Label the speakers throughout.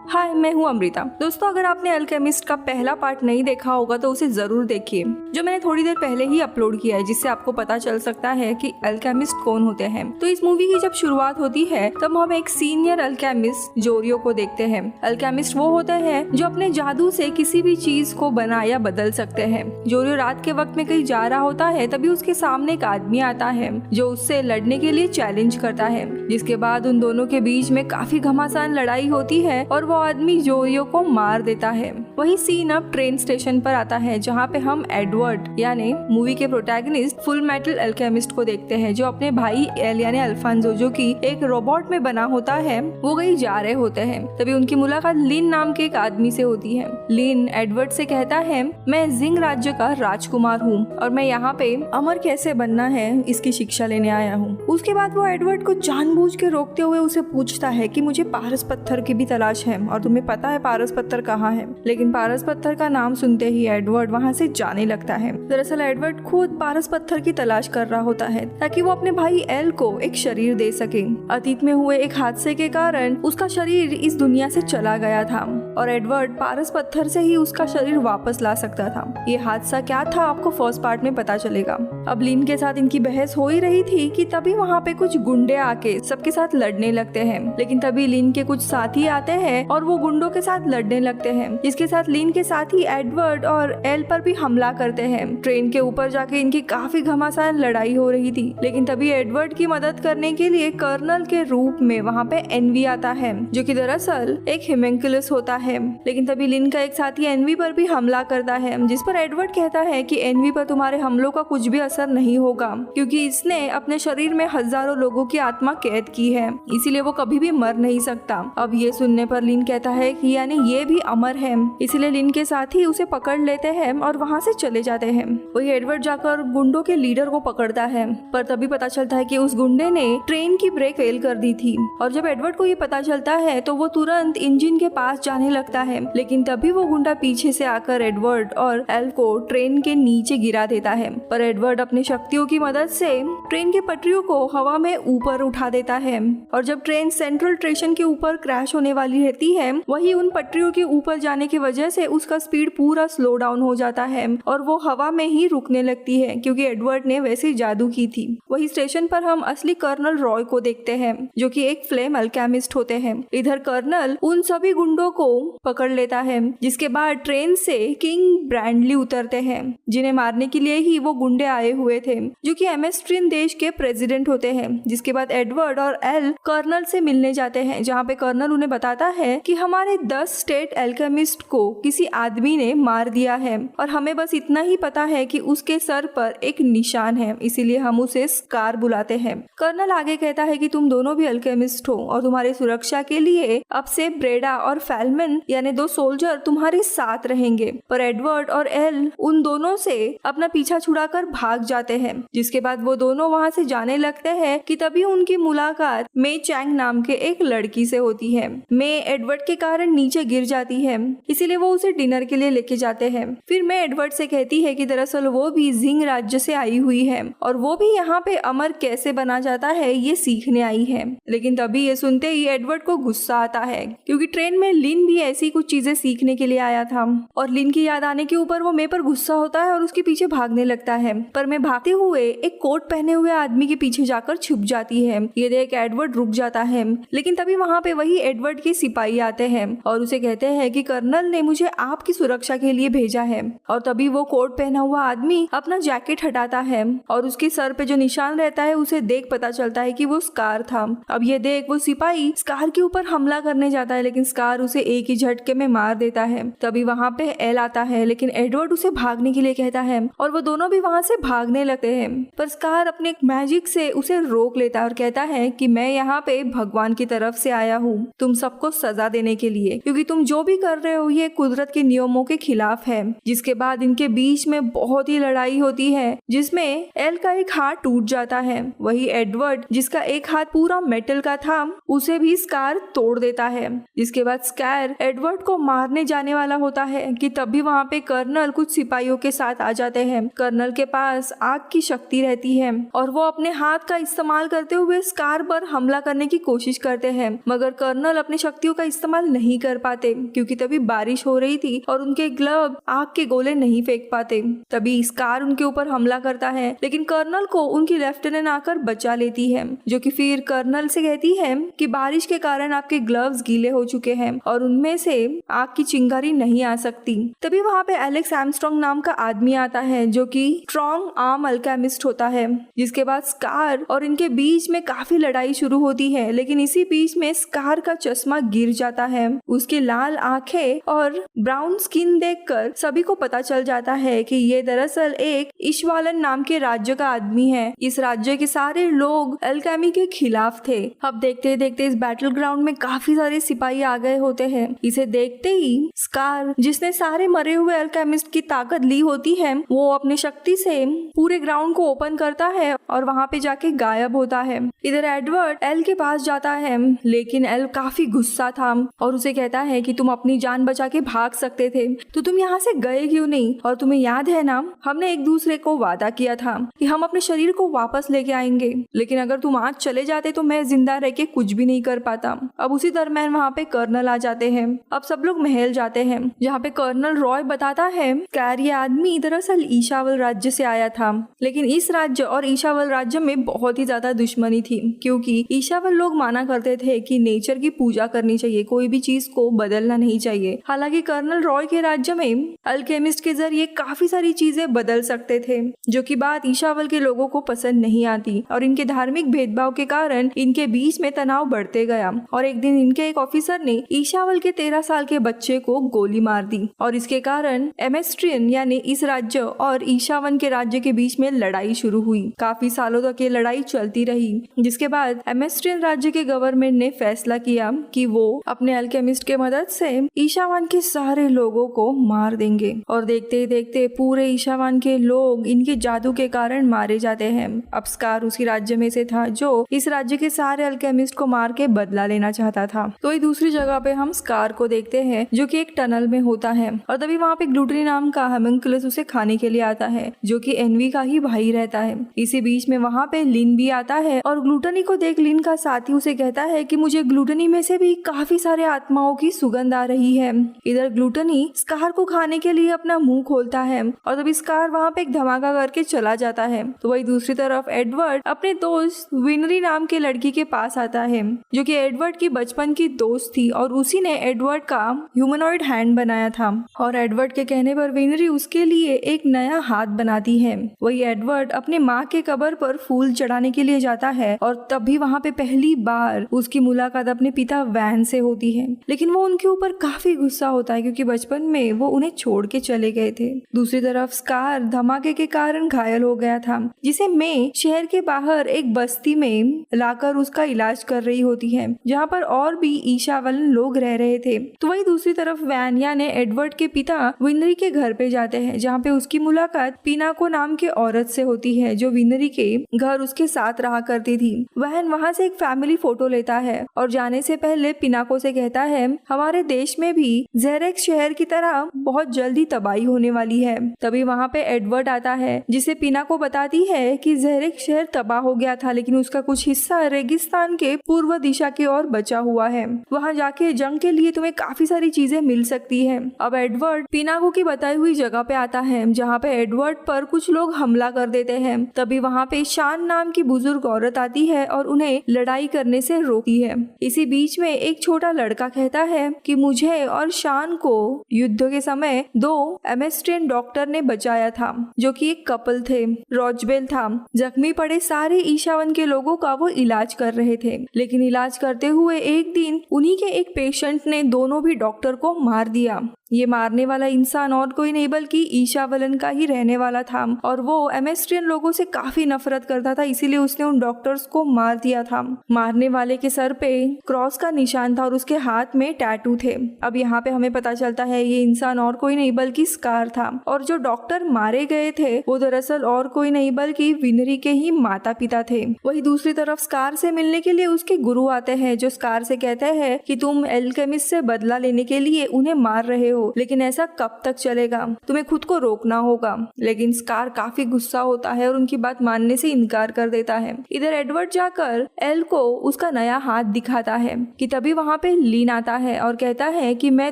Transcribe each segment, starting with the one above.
Speaker 1: हाय, मैं हूँ अमृता। दोस्तों, अगर आपने अल्केमिस्ट का पहला पार्ट नहीं देखा होगा तो उसे जरूर देखिए, जो मैंने थोड़ी देर पहले ही अपलोड किया है, जिससे आपको पता चल सकता है कि अल्केमिस्ट कौन होते हैं। तो इस मूवी की जब शुरुआत होती है तब हम एक सीनियर अल्केमिस्ट जोरियो को देखते हैं। अल्केमिस्ट वो होते हैं जो अपने जादू से किसी भी चीज को बना या बदल सकते हैं। जोरियो रात के वक्त में कहीं जा रहा होता है, तभी उसके सामने एक आदमी आता है जो उससे लड़ने के लिए चैलेंज करता है, जिसके बाद उन दोनों के बीच में काफी घमासान लड़ाई होती है और वो आदमी जोरियो को मार देता है। वही सीन अब ट्रेन स्टेशन पर आता है, जहाँ पे हम एडवर्ड यानी मूवी के प्रोटैगनिस्ट फुल मेटल अल्केमिस्ट को देखते हैं, जो अपने भाई एल यानी अल्फांसो, जो कि एक रोबोट में बना होता है, वो कहीं जा रहे होते हैं। तभी उनकी मुलाकात लिन नाम के एक आदमी से होती है। लिन एडवर्ड से कहता है, मैं जिंग राज्य का राजकुमार हूँ और मैं यहाँ पे अमर कैसे बनना है इसकी शिक्षा लेने आया हूँ। उसके बाद वो एडवर्ड को जानबूझ के रोकते हुए उसे पूछता है कि मुझे पारस पत्थर की भी तलाश है और तुम्हें पता है पारस पत्थर कहाँ है। लेकिन पारस पत्थर का नाम सुनते ही एडवर्ड वहाँ से जाने लगता है। दरअसल एडवर्ड खुद पारस पत्थर की तलाश कर रहा होता है ताकि वो अपने भाई एल को एक शरीर दे सके। अतीत में हुए एक हादसे के कारण उसका शरीर इस दुनिया से चला गया था और एडवर्ड पारस पत्थर से ही उसका शरीर वापस ला सकता था। ये हादसा क्या था आपको फर्स्ट पार्ट में पता चलेगा। अब लिन के साथ इनकी बहस हो ही रही थी कि तभी वहाँ पे कुछ गुंडे आके सबके साथ लड़ने लगते हैं। लेकिन तभी लिन के कुछ साथी आते हैं और वो गुंडों के साथ लड़ने लगते हैं, जिसके साथ लिन के साथी एडवर्ड और एल पर भी हमला करते हैं। ट्रेन के ऊपर जाके इनकी काफी घमासान लड़ाई हो रही थी। लेकिन तभी एडवर्ड की मदद करने के लिए कर्नल के रूप में वहाँ पे एनवी आता है, जो कि दरअसल एक हिमेंकुलस होता है। लेकिन तभी लिन का एक साथी एनवी पर भी हमला करता है, जिस पर एडवर्ड कहता है कि एनवी पर तुम्हारे हमलों का कुछ भी असर नहीं होगा, क्योंकि इसने अपने शरीर में हजारों लोगों की आत्मा कैद की है, इसीलिए वो कभी भी मर नहीं सकता। अब ये सुनने पर लिन कहता है कि यानी ये भी अमर है, इसलिए लिन के साथ ही उसे पकड़ लेते हैं और वहाँ से चले जाते हैं। वही एडवर्ड जाकर गुंडों के लीडर को पकड़ता है, पर तभी पता चलता है कि उस गुंडे ने ट्रेन की ब्रेक फेल कर दी थी। और जब एडवर्ड को ये पता चलता है तो वो तुरंत इंजन के पास जाने लगता है। लेकिन तभी वो गुंडा पीछे से आकर एडवर्ड और एल को ट्रेन के नीचे गिरा देता है, पर एडवर्ड अपनी शक्तियों की मदद से ट्रेन के पटरियों को हवा में ऊपर उठा देता है। और जब ट्रेन सेंट्रल स्टेशन के ऊपर क्रैश होने वाली रहती है, वही उन पटरियों के ऊपर जाने की वजह से उसका स्पीड पूरा स्लो डाउन हो जाता है और वो हवा में ही रुकने लगती है, क्योंकि एडवर्ड ने वैसे ही जादू की थी। वही स्टेशन पर हम असली कर्नल रॉय को देखते हैं, जो कि एक फ्लेम अल्केमिस्ट होते हैं। इधर कर्नल उन सभी गुंडों को पकड़ लेता है, जिसके बाद ट्रेन से किंग ब्रैंडली उतरते हैं, जिन्हें मारने के लिए ही वो गुंडे आए हुए थे, जो कि एमेस्ट्रिन देश के प्रेसिडेंट होते हैं। जिसके बाद एडवर्ड और एल कर्नल से मिलने जाते हैं, जहाँ पे कर्नल उन्हें बताता है कि हमारे 10 स्टेट अल्केमिस्ट को किसी आदमी ने मार दिया है और हमें बस इतना ही पता है कि उसके सर पर एक निशान है, इसीलिए हम उसे स्कार बुलाते हैं। कर्नल आगे कहता है कि तुम दोनों भी अल्केमिस्ट हो और तुम्हारी सुरक्षा के लिए अब से ब्रेडा और फैलमन यानी 2 सोल्जर तुम्हारे साथ रहेंगे। पर एडवर्ड और एल उन दोनों से अपना पीछा छुड़ाकर भाग जाते हैं। जिसके बाद वो दोनों वहाँ से जाने लगते हैं कि तभी उनकी मुलाकात मे चैंग नाम के एक लड़की से होती है। मे एडवर्ड के कारण नीचे गिर जाती है, इसीलिए वो उसे डिनर के लिए लेके जाते हैं। फिर मे एडवर्ड से कहती है कि दरअसल वो भी जिंग राज्य से आई हुई है और वो भी यहाँ पे अमर कैसे बना जाता है ये सीखने आई है। लेकिन तभी ये सुनते ही एडवर्ड को गुस्सा आता है, क्योंकि ट्रेन में लिन भी ऐसी कुछ चीजें सीखने के लिए आया था और लिन की याद आने के ऊपर वो मे पर गुस्सा होता है और उसके पीछे भागने लगता है। पर मे भागते हुए एक कोट पहने हुए आदमी के पीछे जाकर छुप जाती है। ये देख एडवर्ड रुक जाता है, लेकिन तभी वहाँ पे वही एडवर्ड के सिपाही आते हैं और उसे कहते हैं कि कर्नल ने मुझे आपकी सुरक्षा के लिए भेजा है। और तभी वो कोट पहना हुआ आदमी अपना जैकेट हटाता है और उसके सर पे जो निशान रहता है उसे देख पता चलता है कि वो स्कार था। अब ये देख वो सिपाही स्कार के ऊपर हमला करने जाता है, लेकिन स्कार उसे एक ही झटके में मार देता है। तभी वहाँ पे एल आता है, लेकिन एडवर्ड उसे भागने के लिए कहता है और वो दोनों भी वहाँ से भागने लगते हैं। पर स्कार अपने मैजिक से उसे रोक लेता है और कहता है कि मैं यहाँ पे भगवान की तरफ से आया हूँ तुम सबको सजा देने के लिए, क्योंकि तुम जो भी कर रहे हो ये कुदरत के नियमों के खिलाफ है। जिसके बाद इनके बीच में बहुत ही लड़ाई होती है, जिसमें एल का एक हाथ टूट जाता है। वही एडवर्ड जिसका एक हाथ पूरा मेटल का था उसे भी स्कार तोड़ देता है। जिसके बाद स्कार एडवर्ड को मारने जाने वाला होता है कि तभी वहाँ पे कर्नल कुछ सिपाहियों के साथ आ जाते हैं। कर्नल के पास आग की शक्ति रहती है और वो अपने हाथ का इस्तेमाल करते हुए स्कार पर हमला करने की कोशिश करते हैं, मगर कर्नल अपनी शक्तियों का इस्तेमाल नहीं कर पाते क्योंकि तभी बारिश हो रही थी और उनके ग्लव आग के गोले नहीं फेंक पाते। तभी स्कार उनके ऊपर हमला करता है, लेकिन कर्नल को उनकी लेफ्टिनेंट आकर बचा लेती है, जो कि फिर कर्नल से कहती है कि बारिश के कारण आपके ग्लव्स गीले हो चुके हैं और उनमें से आग की चिंगारी नहीं आ सकती। तभी वहाँ पे एलेक्स आर्मस्ट्रांग नाम का आदमी आता है जो कि स्ट्रॉन्ग आर्म अल्केमिस्ट होता है। जिसके बाद स्कार और इनके बीच में काफी लड़ाई शुरू होती है, लेकिन इसी बीच में स्कार का चश्मा गिर जाता है। उसकी लाल आंखें और ब्राउन स्किन देखकर सभी को पता चल जाता है कि ये दरअसल एक इशवालन नाम के राज्य का आदमी है। इस राज्य के सारे लोग अल्केमी के खिलाफ थे। अब देखते देखते इस बैटल ग्राउंड में काफी सारे सिपाही आ गए होते हैं। इसे देखते ही स्कार, जिसने सारे मरे हुए अल्केमिस्ट की ताकत ली होती है, वो अपनी शक्ति से पूरे ग्राउंड को ओपन करता है और वहाँ पे जाके गायब होता है। इधर एडवर्ड एल के पास जाता है, लेकिन एल काफी गुस्सा था और उसे कहता है कि तुम अपनी जान बचा के भाग सकते थे तो तुम यहाँ से गए क्यों नहीं? और तुम्हें याद है ना, हमने एक दूसरे को वादा किया था कि हम अपने शरीर को वापस लेके आएंगे, लेकिन अगर तुम आज चले जाते तो मैं जिंदा रह के कुछ भी नहीं कर पाता। अब उसी दरम्यान वहाँ पे कर्नल आ जाते हैं। अब सब लोग महल जाते हैं, जहाँ पे कर्नल रॉय बताता है कि ये आदमी दरअसल ईशावल राज्य से आया था, लेकिन इस राज्य और ईशावल राज्य में बहुत ही ज्यादा दुश्मनी थी, क्योंकि ईशावल लोग माना करते थे कि नेचर की पूजा करनी चाहिए, कोई भी चीज को बदलना नहीं चाहिए। हालांकि कर्नल रॉय के राज्य में अल्केमिस्ट के जरिए काफी सारी चीजें बदल सकते थे, जो कि बात ईशावल के लोगों को पसंद नहीं आती और इनके धार्मिक भेदभाव के कारण इनके बीच में तनाव बढ़ते गया। और एक दिन इनके एक ऑफिसर ने ईशावल के 13 साल के बच्चे को गोली मार दी और इसके कारण एमेस्ट्रियन यानी इस राज्य और ईशावन के राज्य के बीच में लड़ाई शुरू हुई। काफी सालों तक ये लड़ाई चलती रही, जिसके बाद एमेस्ट्रियन राज्य के गवर्नमेंट ने फैसला किया कि वो अपने अल्केमिस्ट के मदद से ईशावन के सारे लोगों को मार देंगे। और देखते ही देखते पूरे ईशावन के लोग इनके जादू के कारण मारे जाते हैं। अब स्कार उसी राज्य में से था जो इस राज्य के सारे अल्केमिस्ट को मार के बदला लेना चाहता था। तो ये दूसरी जगह पे हम स्कार को देखते हैं जो कि एक टनल में होता है और तभी वहाँ पे ग्लूटनी नाम का हेमंकुलस उसे खाने के लिए आता है, जो कि एनवी का ही भाई रहता है। इसी बीच में वहाँ पे लिन भी आता है और ग्लूटनी को देख लिन का साथी उसे कहता है कि मुझे ग्लूटनी में से भी काफी सारे आत्माओं की सुगंध आ रही है। इधर ग्लूटनी स्कार को खाने के लिए अपना मुंह खोलता है और तभी स्कार वहाँ पे एक धमाका करके चला जाता है। तो वही दूसरी तरफ एडवर्ड अपने दोस्त विनरी नाम के लड़की के पास आता है, जो कि एडवर्ड की बचपन की दोस्त थी और उसी ने एडवर्ड का ह्यूमनॉइड हैंड बनाया था। और एडवर्ड के कहने पर विनरी उसके लिए एक नया हाथ बनाती है। वही एडवर्ड अपने माँ के कब्र पर फूल चढ़ाने के लिए जाता है और तभी वहाँ पे पहली बार उसकी मुलाकात अपने पिता वैन से होती है, लेकिन वो उनके ऊपर काफी गुस्सा होता है क्योंकि बचपन में वो उन्हें छोड़ के चले गए थे। दूसरी तरफ स्कार धमाके के कारण घायल हो गया था, जिसे मैं शहर के बाहर एक बस्ती में लाकर उसका इलाज कर रही होती है, जहाँ पर और भी ईशावलन लोग रह रहे थे। तो वही दूसरी तरफ वैन यानी एडवर्ड के पिता विनरी के घर पे जाते हैं, जहाँ पे उसकी मुलाकात पिनाको नाम के औरत से होती है जो विनरी के घर उसके साथ रहा करती थी। वैन वहाँ से एक फैमिली फोटो लेता है और जाने से पहले पिनाको से कहता है हमारे देश में भी ज़ेरेक्स शहर की तरह बहुत जल्दी तबाही होने वाली है। तभी वहाँ पे एडवर्ड आता है, जिसे पिनाको बताती है कि ज़ेरेक्स शहर तबाह हो गया था, लेकिन उसका कुछ हिस्सा रेगिस्तान के पूर्व दिशा की ओर बचा हुआ है। वहाँ जाके जंग के लिए तुम्हें काफी सारी चीजें मिल सकती है। अब एडवर्ड पिनाको की बताई हुई जगह पे आता है, जहाँ पे एडवर्ड पर कुछ लोग हमला कर देते हैं। तभी वहाँ पे शान नाम की बुजुर्ग औरत आती है और उन्हें लड़ाई करने से रोकती है। इसी बीच में एक छोटा लड़का कहता है कि मुझे और शान को युद्ध के समय 2 एमेस्ट्रियन डॉक्टर ने बचाया था, जो कि एक कपल थे। रॉचबेल था। जख्मी पड़े सारे ईशावन के लोगों का वो इलाज कर रहे थे, लेकिन इलाज करते हुए एक दिन उन्हीं के एक पेशेंट ने दोनों भी डॉक्टर को मार दिया। ये मारने वाला इंसान और कोई नहीं बल्कि ईशावलन का ही रहने वाला था और वो एमेस्ट्रियन लोगों से काफी नफरत करता था, इसीलिए उसने उन डॉक्टर्स को मार दिया था। मारने वाले के सर पे क्रॉस का निशान था और उसके हाथ में टैटू थे। अब यहाँ पे हमें पता चलता है ये इंसान और कोई नहीं बल्कि स्कार था और जो डॉक्टर मारे गए थे वो दरअसल और कोई नहीं बल्कि विनरी के ही माता पिता थे। वही दूसरी तरफ स्कार से मिलने के लिए उसके गुरु आते हैं, जो स्कार से कहते हैं कि तुम एल्केमिस्ट से बदला लेने के लिए उन्हें मार रहे हो, लेकिन ऐसा कब तक चलेगा? तुम्हें खुद को रोकना होगा। लेकिन स्कार काफी गुस्सा होता है और उनकी बात मानने से इनकार कर देता है। इधर एडवर्ड जाकर एल को उसका नया हाथ दिखाता है कि तभी वहाँ पे लीन आता है और कहता है कि मैं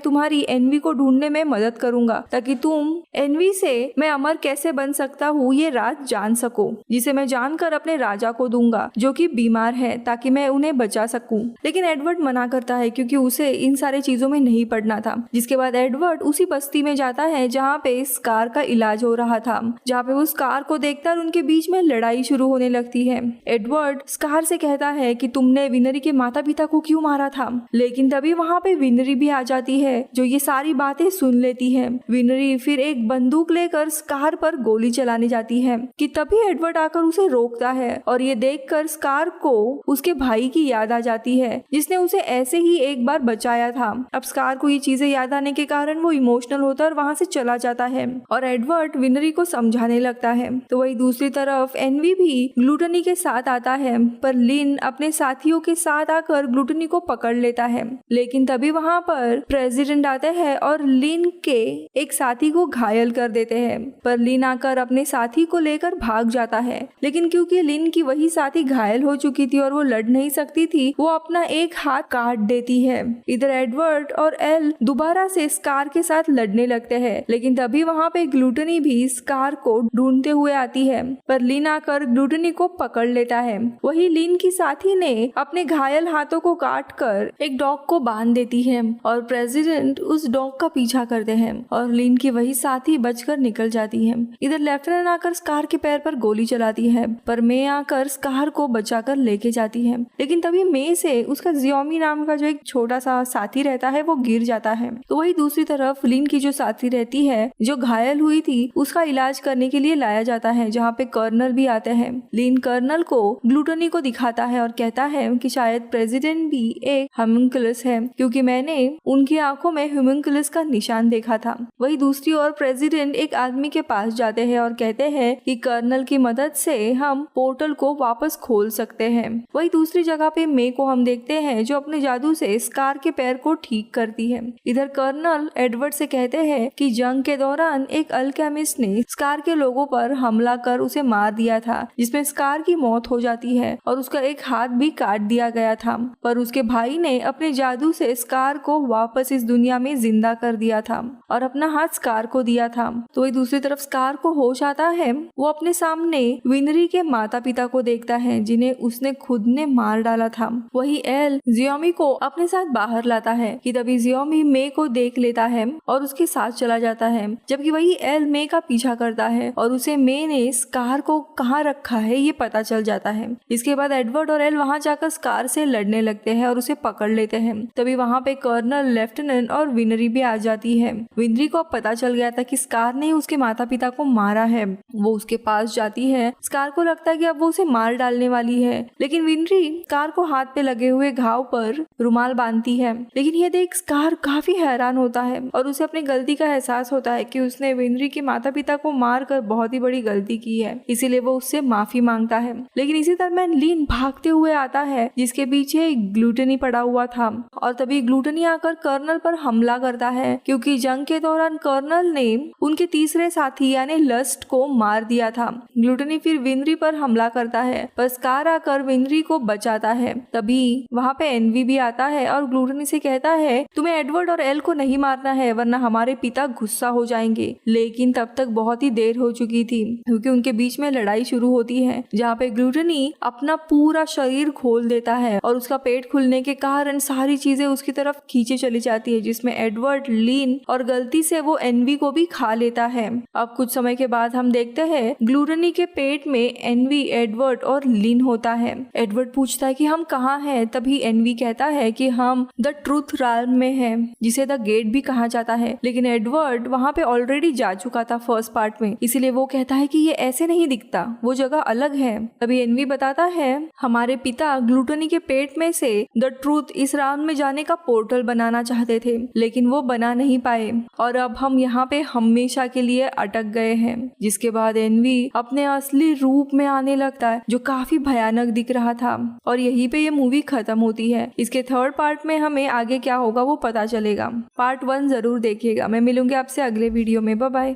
Speaker 1: तुम्हारी एनवी को ढूंढने में मदद करूंगा ताकि तुम एनवी से मैं अमर कैसे बन सकता हूँ ये राज जान सको, जिसे मैं जानकर अपने राजा को दूंगा जो कि बीमार है, ताकि मैं उन्हें बचा सकूं। लेकिन एडवर्ड मना करता है क्योंकि उसे इन सारे चीजों में नहीं पड़ना था। जिसके बाद एडवर्ड उसी बस्ती में जाता है जहाँ पे स्कार का इलाज हो रहा था, जहाँ पे वो स्कार को देखता है और उनके बीच में लड़ाई शुरू होने लगती है। एडवर्ड स्कार से कहता है कि तुमने विनरी के माता पिता को क्यों मारा था, लेकिन तभी वहाँ पे विनरी भी आ जाती है जो ये सारी बातें सुन लेती है। विनरी फिर एक बंदूक लेकर स्कार पर गोली चलाने जाती है कि तभी एडवर्ड आकर उसे रोकता है और ये देखकर स्कार को उसके भाई की याद आ जाती है जिसने उसे ऐसे ही एक बार बचाया था। अब स्कार को ये चीजें याद आने के कारण वो इमोशनल होता है और वहाँ से चला जाता है और एडवर्ड विनरी को समझाने लगता है। तो वही दूसरी तरफ एनवी भी ग्लूटनी के साथ आता है, पर लिन अपने साथियों के साथ आकर ग्लूटनी को पकड़ लेता है। लेकिन तभी वहाँ पर प्रेसिडेंट आते हैं और लिन के एक साथी को घायल कर देते हैं, पर लिन आकर अपने साथी को लेकर भाग जाता है। लेकिन क्योंकि लिन की वही साथी घायल हो चुकी थी और वो लड़ नहीं सकती थी, वो अपना एक हाथ काट देती है। इधर एडवर्ड और एल दोबारा से स्कार के साथ लड़ने लगते हैं, लेकिन तभी वहाँ पे ग्लूटनी भी स्कार को ढूंढते हुए आती है, पर लिन आकर ग्लूटनी को पकड़ लेता है। वही लिन की साथी ने अपने घायल हाथों को काट कर एक डॉग को बांध देती है और प्रेसिडेंट उस डॉग का पीछा करते हैं और लिन की वही साथी बचकर निकल जाती है। इधर लेफ्टिनेंट आकर स्कार के पैर पर गोली चलाती है, पर मे आकर स्कार को बचाकर लेके जाती है। लेकिन तभी मे से उसका जियोमी नाम का जो एक छोटा सा साथी रहता है वो गिर जाता है। तो वही दूसरी तरफ लिन की जो साथी रहती है जो घायल हुई थी उसका इलाज करने के लिए लाया जाता है, जहाँ पे कर्नल भी आते हैं। लिन कर्नल को ग्लूटनी को दिखाता है और कहता है कि शायद प्रेसिडेंट भी एक होम्युनकुलस है, क्योंकि मैंने उनकी आंखों में होम्युनकुलस का निशान देखा था। वही दूसरी ओर प्रेसिडेंट एक आदमी के पास जाते हैं और कहते हैं कि कर्नल की मदद से हम पोर्टल को वापस खोल सकते हैं। वही दूसरी जगह पे मे को हम देखते हैं जो अपने जादू से स्कार के पैर को ठीक करती है। इधर कर्नल एडवर्ड से कहते हैं कि जंग के दौरान एक अल्केमिस्ट ने स्कार के लोगों पर हमला कर उसे मार दिया था, जिसमें स्कार की मौत हो जाती है और उसका एक हाथ भी काट दिया गया था, पर उसके भाई ने अपने जादू से स्कार को वापस इस दुनिया में जिंदा कर दिया था और अपना हाथ स्कार को दिया था। तो वही दूसरी तरफ स्कार को होश आता है, वो अपने सामने विनरी के माता पिता को देखता है जिन्हें उसने खुद ने मार डाला था। वही एल जियोमी को अपने साथ बाहर लाता है कि तभी जियोमी मे को देख लेता है और उसके साथ चला जाता है, जबकि वही एल मे का पीछा करता है और उसे मे ने स्कार को कहाँ रखा है ये पता चल जाता है। इसके बाद एडवर्ड और एल वहाँ जाकर स्कार से लड़ने लगते हैं और उसे पकड़ लेते हैं। तभी वहाँ पे कर्नल, लेफ्टिनेंट और विनरी भी आ जाती है। विनरी को अब पता चल गया था कि स्कार ने उसके माता पिता को मारा है। वो उसके पास जाती है। स्कार को लगता है कि अब वो उसे मार डालने वाली है, लेकिन विनरी स्कार को हाथ पे लगे हुए घाव पर रुमाल बांधती है। लेकिन ये देख स्कार काफी हैरान होता है और उसे अपनी गलती का एहसास होता है कि उसने विनरी के माता पिता को मार कर बहुत ही बड़ी गलती की है, इसीलिए वो उससे माफी मांगता है। लेकिन इसी दरम्यान लीन भागते हुए आता है जिसके पीछे ग्लूटनी पड़ा हुआ था और तभी ग्लूटनी आकर कर्नल पर हमला करता है, क्योंकि जंग के दौरान कर्नल ने उनके तीसरे साथी यानी लस्ट को मार दिया था। ग्लूटनी फिर विनरी पर हमला करता है, पर स्कार आकर विनरी को बचाता है। तभी वहाँ पे एनवी भी आता है और ग्लूटनी से कहता है तुम्हें एडवर्ड और एल को नहीं मारना है वरना हमारे पिता गुस्सा हो जाएंगे। लेकिन तब तक बहुत ही देर हो चुकी थी, क्योंकि उनके बीच में लड़ाई शुरू होती है, जहाँ पे ग्लूटनी अपना पूरा शरीर खोल देता है और उसका पेट खुलने के कारण सारी चीजें उसकी तरफ खींचे चली जाती है, जिसमें एडवर्ड, लीन और गलती से वो एनवी को भी खा लेता है। अब कुछ समय के बाद हम देखते हैं ग्लूटनी के पेट में एनवी, एडवर्ड और लीन होता है। एडवर्ड पूछता है कि हम कहाँ हैं? तभी एनवी कहता है कि हम द ट्रूथ realm में हैं, जिसे द गेट भी कहा जाता है। लेकिन एडवर्ड वहाँ पे ऑलरेडी जा चुका था फर्स्ट पार्ट में, इसीलिए वो कहता है कि ये ऐसे नहीं दिखता, वो जगह अलग है। तभी एनवी बताता है हमारे पिता ग्लूटनी के पेट में से द ट्रूथ इस राम में जाने का पोर्टल बनाना चाहते थे, लेकिन वो बना नहीं पाए और अब हम यहाँ पे हमेशा के लिए अटक गए हैं। जिसके बाद एनवी अपने असली रूप में आने लगता है, जो काफी भयानक दिख रहा था। और यहीं पे ये मूवी खत्म होती है। इसके थर्ड पार्ट में हमें आगे क्या होगा वो पता चलेगा। पार्ट 1 1 जरूर देखिएगा। मैं मिलूंगी आपसे अगले वीडियो में। Bye bye.